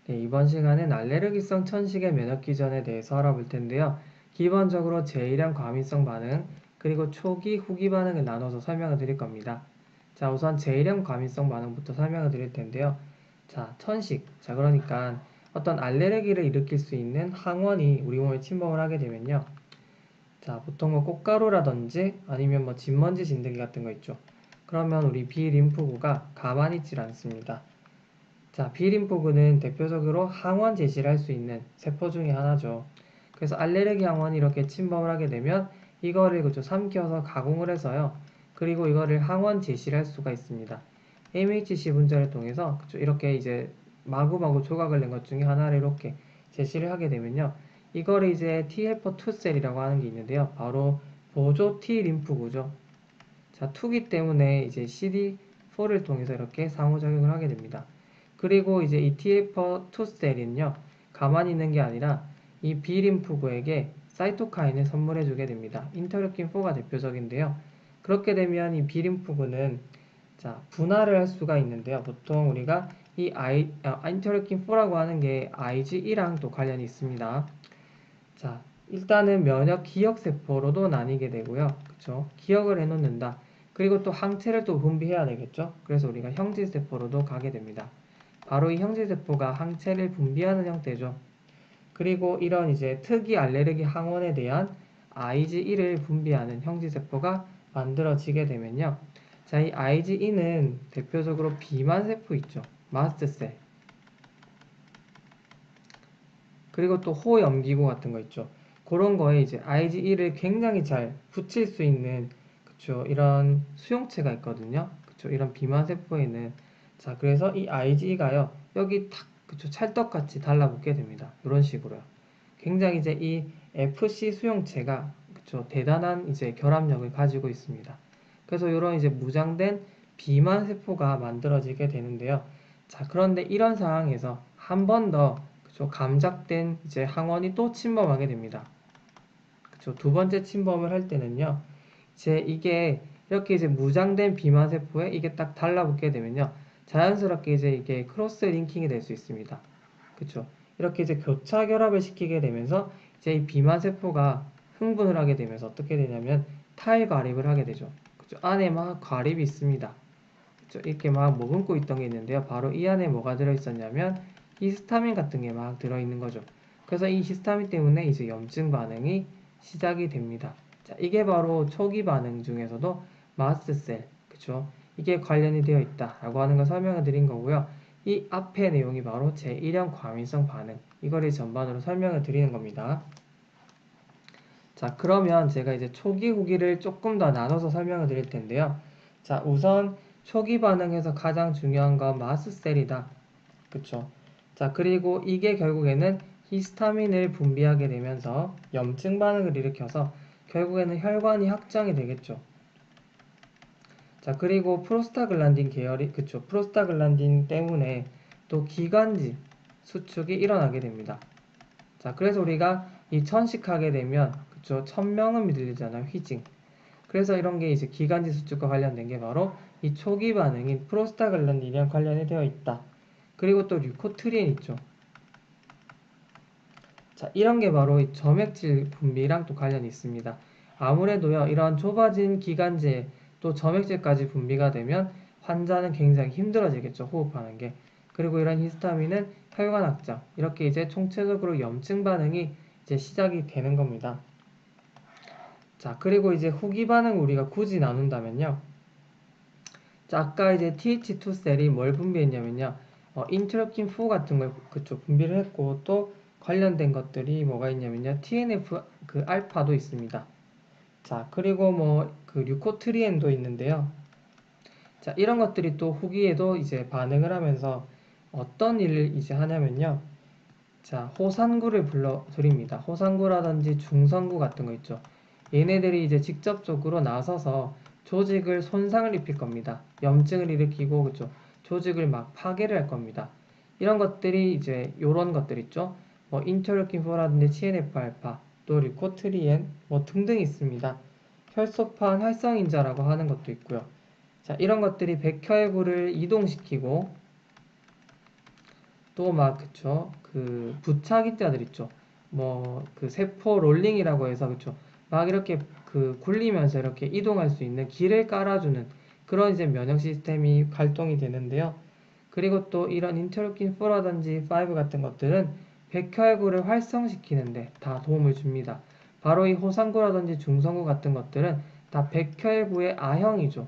네, 이번 시간은 알레르기성 천식의 면역 기전에 대해서 알아볼 텐데요. 기본적으로 제1형 과민성 반응, 그리고 초기, 후기 반응을 나눠서 설명을 드릴 겁니다. 자, 우선 제1형 과민성 반응부터 설명을 드릴 텐데요. 자, 천식. 자, 그러니까 어떤 알레르기를 일으킬 수 있는 항원이 우리 몸에 침범을 하게 되면요. 자, 보통 뭐 꽃가루라든지 아니면 뭐 진먼지 진드기 같은 거 있죠. 그러면 우리 비림프구가 가만히 있질 않습니다. 자, 비림프구는 대표적으로 항원 제시를 할 수 있는 세포 중에 하나죠. 그래서 알레르기 항원이 이렇게 침범을 하게 되면 이거를 그죠 삼켜서 가공을 해서요. 그리고 이거를 항원 제시를 할 수가 있습니다. MHC 분자를 통해서 그죠 이렇게 이제 마구마구 조각을 낸 것 중에 하나를 이렇게 제시를 하게 되면요. 이거를 이제 T헬퍼2셀이라고 하는 게 있는데요. 바로 보조 T 림프구죠. 자, 투기 때문에 이제 CD4를 통해서 이렇게 상호작용을 하게 됩니다. 그리고 이제 이 TF2셀은요, 가만히 있는 게 아니라 이 B림프구에게 사이토카인을 선물해주게 됩니다. 인터루킨4가 대표적인데요. 그렇게 되면 이 B림프구는 자, 분할을 할 수가 있는데요. 보통 우리가 이 인터루킨4라고 하는 게 IgE랑 또 관련이 있습니다. 자, 일단은 면역 기억세포로도 나뉘게 되고요. 그쵸? 기억을 해놓는다. 그리고 또 항체를 또 분비해야 되겠죠? 그래서 우리가 형질세포로도 가게 됩니다. 바로 이 형질세포가 항체를 분비하는 형태죠. 그리고 이런 이제 특이 알레르기 항원에 대한 IgE를 분비하는 형질세포가 만들어지게 되면요. 자, 이 IgE는 대표적으로 비만세포 있죠. 마스트셀. 그리고 또 호염기구 같은 거 있죠. 그런 거에 이제 IgE를 굉장히 잘 붙일 수 있는 그쵸 이런 수용체가 있거든요. 그쵸 이런 비만 세포에는 자 그래서 이 IgE가요 여기 탁 그쵸 찰떡같이 달라붙게 됩니다. 이런 식으로요. 굉장히 이제 이 FC 수용체가 그쵸 대단한 이제 결합력을 가지고 있습니다. 그래서 이런 이제 무장된 비만 세포가 만들어지게 되는데요. 자 그런데 이런 상황에서 한 번더 그쵸, 감작된 이제 항원이 또 침범하게 됩니다. 그쵸, 두 번째 침범을 할 때는요, 이제 이게 이렇게 이제 무장된 비만 세포에 이게 딱 달라붙게 되면요, 자연스럽게 이제 이게 크로스 링킹이 될 수 있습니다. 그쵸, 이렇게 이제 교차 결합을 시키게 되면서 이제 이 비만 세포가 흥분을 하게 되면서 어떻게 되냐면 탈과립을 하게 되죠. 그쵸, 안에 막 과립이 있습니다. 그쵸, 이렇게 막 머금고 있던 게 있는데요. 바로 이 안에 뭐가 들어있었냐면 히스타민 같은 게 막 들어있는 거죠. 그래서 이 히스타민 때문에 이제 염증 반응이 시작이 됩니다. 자, 이게 바로 초기 반응 중에서도 마스트셀, 그쵸? 이게 관련이 되어 있다라고 하는 걸 설명을 드린 거고요. 이 앞의 내용이 바로 제1형 과민성 반응, 이거를 전반으로 설명을 드리는 겁니다. 자, 그러면 제가 이제 초기, 후기를 조금 더 나눠서 설명을 드릴 텐데요. 자, 우선 초기 반응에서 가장 중요한 건 마스셀이다. 그쵸? 자, 그리고 이게 결국에는 히스타민을 분비하게 되면서 염증 반응을 일으켜서 결국에는 혈관이 확장이 되겠죠. 자, 그리고 프로스타글란딘 계열이, 그쵸? 프로스타글란딘 때문에 또 기관지 수축이 일어나게 됩니다. 자, 그래서 우리가 이 천식하게 되면, 그쵸? 천명음이 들리잖아요. 휘징. 그래서 이런 게 이제 기관지 수축과 관련된 게 바로 이 초기 반응인 프로스타글란딘이랑 관련이 되어 있다. 그리고 또 류코트리엔 있죠. 자, 이런 게 바로 이 점액질 분비랑 또 관련이 있습니다. 아무래도요, 이런 좁아진 기관지에 또 점액질까지 분비가 되면 환자는 굉장히 힘들어지겠죠, 호흡하는 게. 그리고 이런 히스타민은 혈관 확장, 이렇게 이제 총체적으로 염증 반응이 이제 시작이 되는 겁니다. 자, 그리고 이제 후기 반응 우리가 굳이 나눈다면요. 자, 아까 이제 TH2셀이 뭘 분비했냐면요. 인터럽킨4 같은 걸 그쪽 분비를 했고 또 관련된 것들이 뭐가 있냐면요. TNF 그 알파도 있습니다. 자, 그리고 뭐 그 류코트리엔도 있는데요. 자, 이런 것들이 또 후기에도 이제 반응을 하면서 어떤 일을 이제 하냐면요. 자, 호산구를 불러들입니다. 호산구라든지 중성구 같은 거 있죠. 얘네들이 이제 직접적으로 나서서 조직을 손상을 입힐 겁니다. 염증을 일으키고, 그죠? 조직을 막 파괴를 할 겁니다. 이런 것들이 이제 요런 것들 있죠. 뭐 인터루킨4라든지 TNF-알파, 또 류코트리엔 뭐 등등 있습니다. 혈소판 활성인자라고 하는 것도 있고요. 자, 이런 것들이 백혈구를 이동시키고 또 막 그쵸 그 부착기자들 있죠. 뭐 그 세포 롤링이라고 해서 그쵸 막 이렇게 그 굴리면서 이렇게 이동할 수 있는 길을 깔아주는 그런 이제 면역 시스템이 발동이 되는데요. 그리고 또 이런 인터루킨 4라든지 5 같은 것들은 백혈구를 활성시키는데 다 도움을 줍니다. 바로 이 호상구라든지 중성구 같은 것들은 다 백혈구의 아형이죠.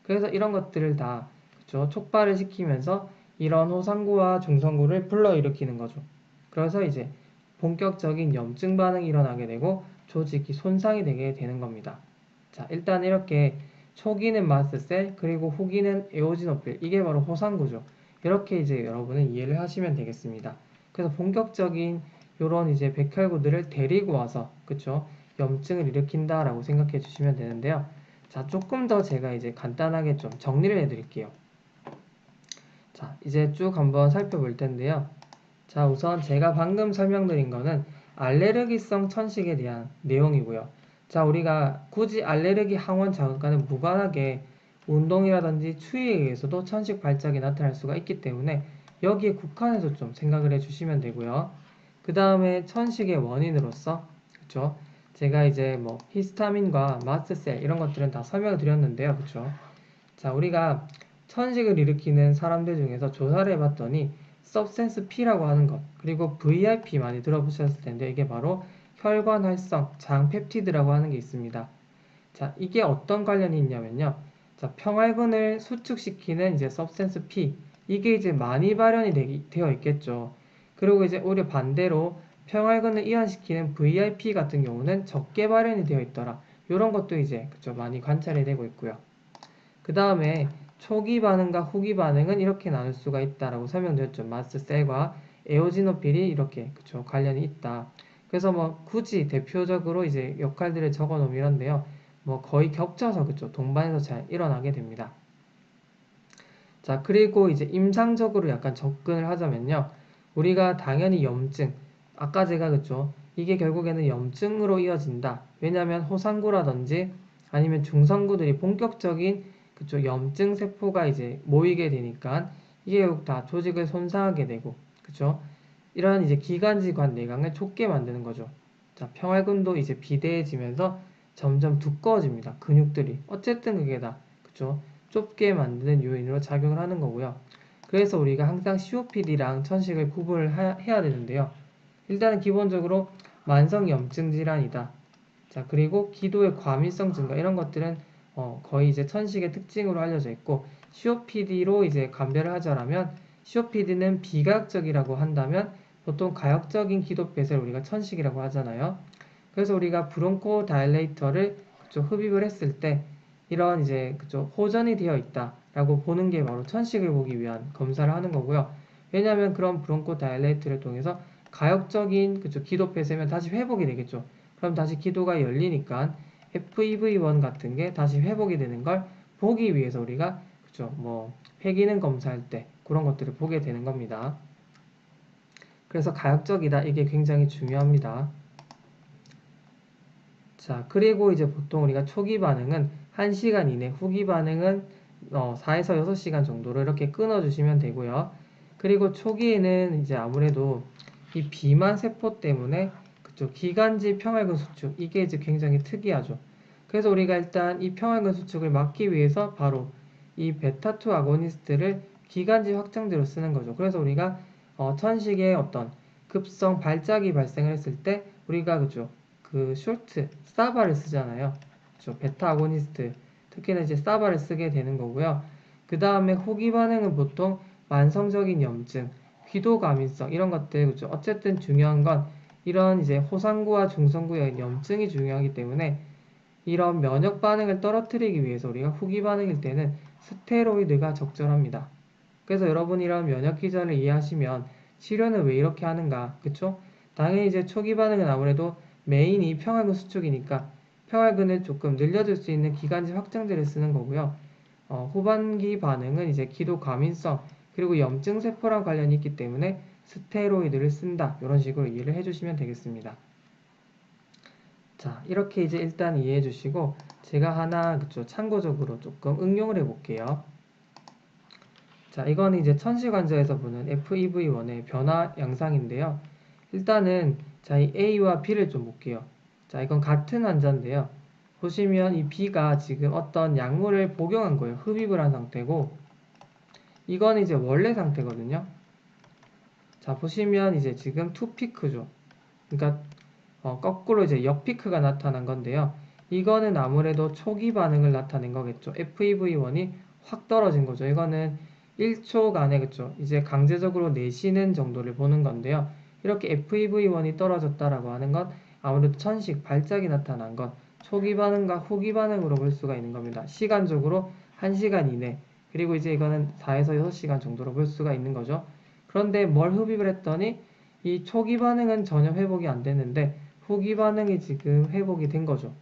그래서 이런 것들을 다 그쵸, 촉발을 시키면서 이런 호상구와 중성구를 불러일으키는 거죠. 그래서 이제 본격적인 염증 반응이 일어나게 되고 조직이 손상이 되게 되는 겁니다. 자, 일단 이렇게 초기는 마스트셀 그리고 후기는 에오지노필 이게 바로 호상구죠. 이렇게 이제 여러분은 이해를 하시면 되겠습니다. 그래서 본격적인 요런 이제 백혈구들을 데리고 와서 그쵸 염증을 일으킨다라고 생각해 주시면 되는데요. 자, 조금 더 제가 이제 간단하게 좀 정리를 해 드릴게요. 자, 이제 쭉 한번 살펴볼 텐데요. 자, 우선 제가 방금 설명드린 거는 알레르기성 천식에 대한 내용이고요. 자, 우리가 굳이 알레르기 항원 자극과는 무관하게 운동이라든지 추위에 의해서도 천식 발작이 나타날 수가 있기 때문에 여기에 국한해서 좀 생각을 해 주시면 되고요. 그 다음에 천식의 원인으로서 그쵸? 제가 이제 뭐 히스타민과 마스트셀 이런 것들은 다 설명을 드렸는데요. 그쵸? 자, 우리가 천식을 일으키는 사람들 중에서 조사를 해봤더니 substance P라고 하는 것, 그리고 VIP 많이 들어보셨을 텐데 이게 바로 혈관 활성 장펩티드라고 하는 게 있습니다. 자, 이게 어떤 관련이 있냐면요. 자, 평활근을 수축시키는 이제 substance P, 이게 이제 많이 발현이 되어 있겠죠. 그리고 이제 오히려 반대로 평활근을 이완시키는 VIP 같은 경우는 적게 발현이 되어 있더라. 이런 것도 이제 그쵸, 많이 관찰이 되고 있고요. 그 다음에 초기 반응과 후기 반응은 이렇게 나눌 수가 있다라고 설명드렸죠. 마스셀과 에오지노필이 이렇게 그쵸 관련이 있다. 그래서 뭐 굳이 대표적으로 이제 역할들을 적어 놓으면 이런데요. 뭐 거의 겹쳐서 그쵸 동반해서 잘 일어나게 됩니다. 자, 그리고 이제 임상적으로 약간 접근을 하자면요. 우리가 당연히 염증, 아까 제가 그쵸 이게 결국에는 염증으로 이어진다. 왜냐하면 호상구라든지 아니면 중성구들이 본격적인 그쵸 염증 세포가 이제 모이게 되니까 이게 결국 다 조직을 손상하게 되고 그쵸 이런 이제 기관지관 내강을 좁게 만드는 거죠. 자, 평활근도 이제 비대해지면서 점점 두꺼워집니다. 근육들이 어쨌든 그게 다 그쵸 좁게 만드는 요인으로 작용을 하는 거고요. 그래서 우리가 항상 COPD랑 천식을 구분을 해야 되는데요. 일단은 기본적으로 만성염증 질환이다. 자, 그리고 기도의 과민성 증가 이런 것들은 거의 이제 천식의 특징으로 알려져 있고 COPD로 이제 감별을 하자라면 COPD는 비가역적이라고 한다면 보통 가역적인 기도 폐쇄를 우리가 천식이라고 하잖아요. 그래서 우리가 브론코 다일레이터를 흡입을 했을 때 이런 이제 호전이 되어 있다라고 보는 게 바로 천식을 보기 위한 검사를 하는 거고요. 왜냐하면 그런 브론코 다일레이터를 통해서 가역적인 기도 폐쇄면 다시 회복이 되겠죠. 그럼 다시 기도가 열리니까 FEV1 같은 게 다시 회복이 되는 걸 보기 위해서 우리가 뭐 폐기능 검사할 때 그런 것들을 보게 되는 겁니다. 그래서 가역적이다 이게 굉장히 중요합니다. 자, 그리고 이제 보통 우리가 초기 반응은 1시간 이내, 후기 반응은 4에서 6시간 정도로 이렇게 끊어주시면 되고요. 그리고 초기에는 이제 아무래도 이 비만 세포 때문에 그쪽 기관지 평활근 수축, 이게 이제 굉장히 특이하죠. 그래서 우리가 일단 이 평활근 수축을 막기 위해서 바로 이 베타2 아고니스트를 기관지 확장제로 쓰는 거죠. 그래서 우리가 천식의 어떤 급성 발작이 발생을 했을 때 우리가 그죠 그 쇼트 사바를 쓰잖아요. 그렇죠? 베타 아고니스트 특히나 이제 사바를 쓰게 되는 거고요. 그 다음에 후기 반응은 보통 만성적인 염증, 귀도 과민성 이런 것들 그렇죠? 어쨌든 중요한 건 이런 이제 호상구와 중성구의 염증이 중요하기 때문에 이런 면역 반응을 떨어뜨리기 위해서 우리가 후기 반응일 때는 스테로이드가 적절합니다. 그래서 여러분이 이런 면역 기전을 이해하시면 치료는 왜 이렇게 하는가, 그쵸? 당연히 이제 초기 반응은 아무래도 메인이 평활근 수축이니까 평활근을 조금 늘려줄 수 있는 기관지 확장제를 쓰는 거고요. 후반기 반응은 이제 기도 과민성 그리고 염증 세포랑 관련이 있기 때문에 스테로이드를 쓴다. 이런 식으로 이해를 해주시면 되겠습니다. 자, 이렇게 이제 일단 이해해 주시고 제가 하나 그쵸 참고적으로 조금 응용을 해 볼게요. 자, 이거는 이제 천시관저에서 보는 FEV1의 변화 양상인데요. 일단은 자, 이 A와 B를 좀 볼게요. 자, 이건 같은 환자인데요. 보시면 이 B가 지금 어떤 약물을 복용한 거예요. 흡입을 한 상태고, 이건 이제 원래 상태거든요. 자, 보시면 이제 지금 투피크죠. 그러니까 거꾸로 이제 역피크가 나타난 건데요. 이거는 아무래도 초기 반응을 나타낸 거겠죠. FEV1이 확 떨어진 거죠. 이거는 1초간에 그쵸. 이제 강제적으로 내쉬는 정도를 보는 건데요. 이렇게 FEV1이 떨어졌다라고 하는 건 아무래도 천식, 발작이 나타난 것, 초기 반응과 후기 반응으로 볼 수가 있는 겁니다. 시간적으로 1시간 이내, 그리고 이제 이거는 4에서 6시간 정도로 볼 수가 있는 거죠. 그런데 뭘 흡입을 했더니 이 초기 반응은 전혀 회복이 안 되는데 후기 반응이 지금 회복이 된 거죠.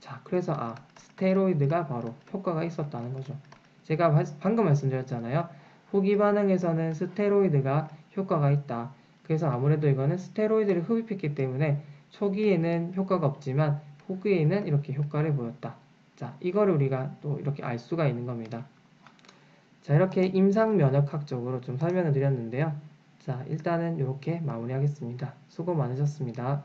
자, 그래서 스테로이드가 바로 효과가 있었다는 거죠. 제가 방금 말씀드렸잖아요. 후기 반응에서는 스테로이드가 효과가 있다. 그래서 아무래도 이거는 스테로이드를 흡입했기 때문에 초기에는 효과가 없지만 후기에는 이렇게 효과를 보였다. 자, 이거를 우리가 또 이렇게 알 수가 있는 겁니다. 자, 이렇게 임상면역학적으로 좀 설명을 드렸는데요. 자, 일단은 이렇게 마무리하겠습니다. 수고 많으셨습니다.